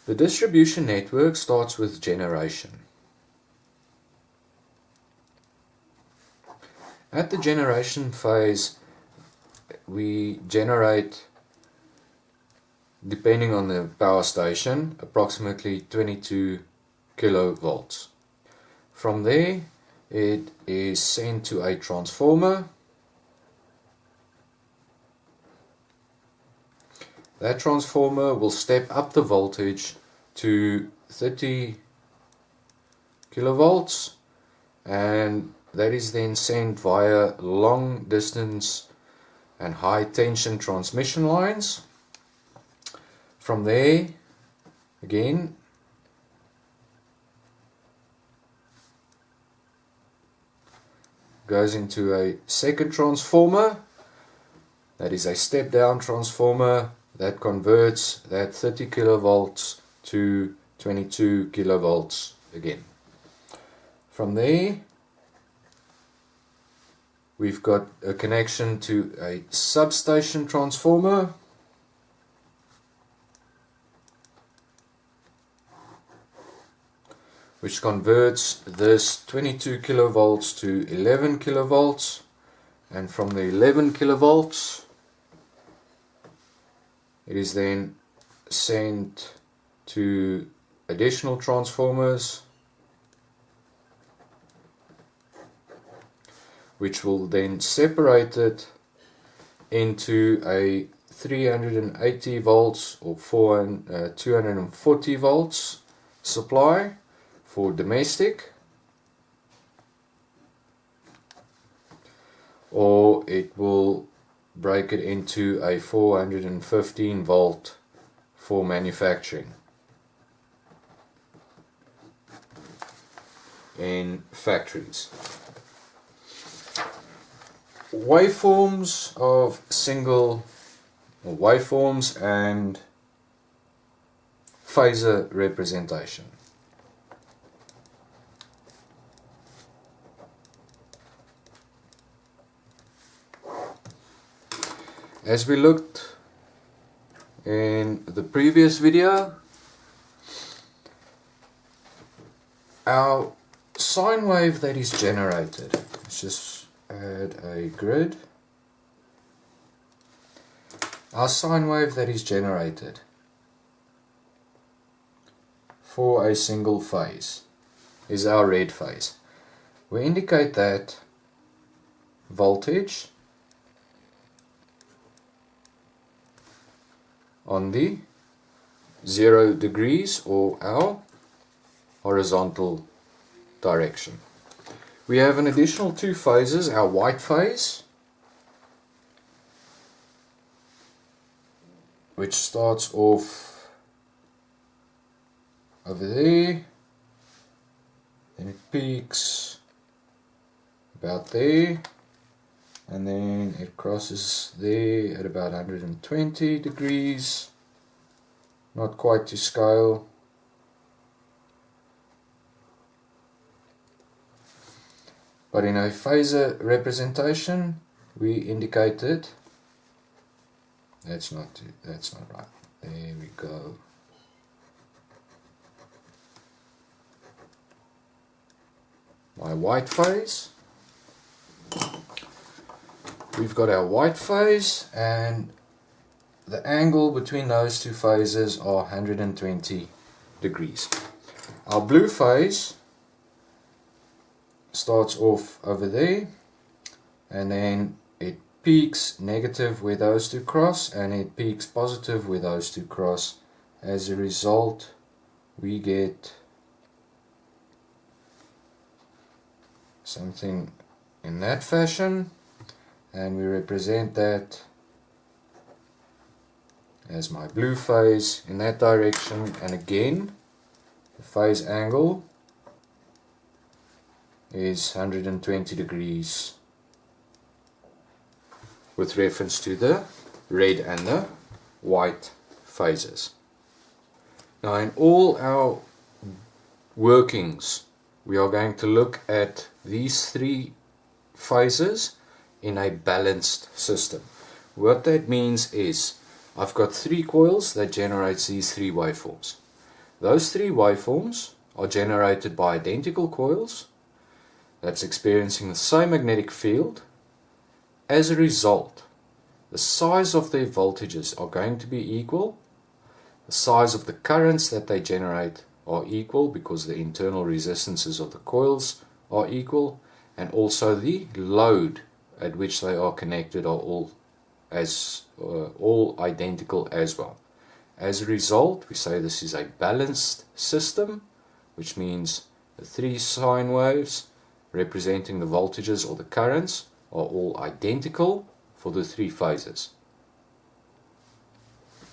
The distribution network starts with generation. At the generation phase, we generate, depending on the power station, approximately 22 kilovolts. From there, it is sent to a transformer. That transformer will step up the voltage to 30 kilovolts, and that is then sent via long distance and high tension transmission lines. From there, again, goes into a second transformer. That is a step down transformer that converts that 30 kilovolts to 22 kilovolts again. From there, we've got a connection to a substation transformer. Which converts this 22 kilovolts to 11 kilovolts, and from the 11 kilovolts it is then sent to additional transformers, which will then separate it into a 380 volts or 240 volts supply for domestic, or it will break it into a 415 volt for manufacturing in factories. Waveforms of waveforms and phasor representation. As we looked in the previous video, our sine wave that is generated, let's just add a grid. Our sine wave that is generated for a single phase is our red phase. We indicate that voltage on the 0 degrees or our horizontal direction. We have an additional two phases, our white phase, which starts off over there, then it peaks about there, and then it crosses there at about 120 degrees, not quite to scale. But in a phasor representation, we indicate it. That's not right. There we go. My white phase. We've got our white phase, and the angle between those two phases are 120 degrees. Our blue phase starts off over there, and then it peaks negative where those two cross, and it peaks positive where those two cross. As a result, we get something in that fashion, and we represent that as my blue phase in that direction. And again, the phase angle is 120 degrees with reference to the red and the white phases. Now, in all our workings, we are going to look at these three phases in a balanced system. What that means is I've got three coils that generates these three waveforms. Those three waveforms are generated by identical coils that's experiencing the same magnetic field. As a result, the size of their voltages are going to be equal. The size of the currents that they generate are equal because the internal resistances of the coils are equal, and also the load at which they are connected are all identical as well. As a result, we say this is a balanced system, which means the three sine waves representing the voltages or the currents are all identical for the three phases.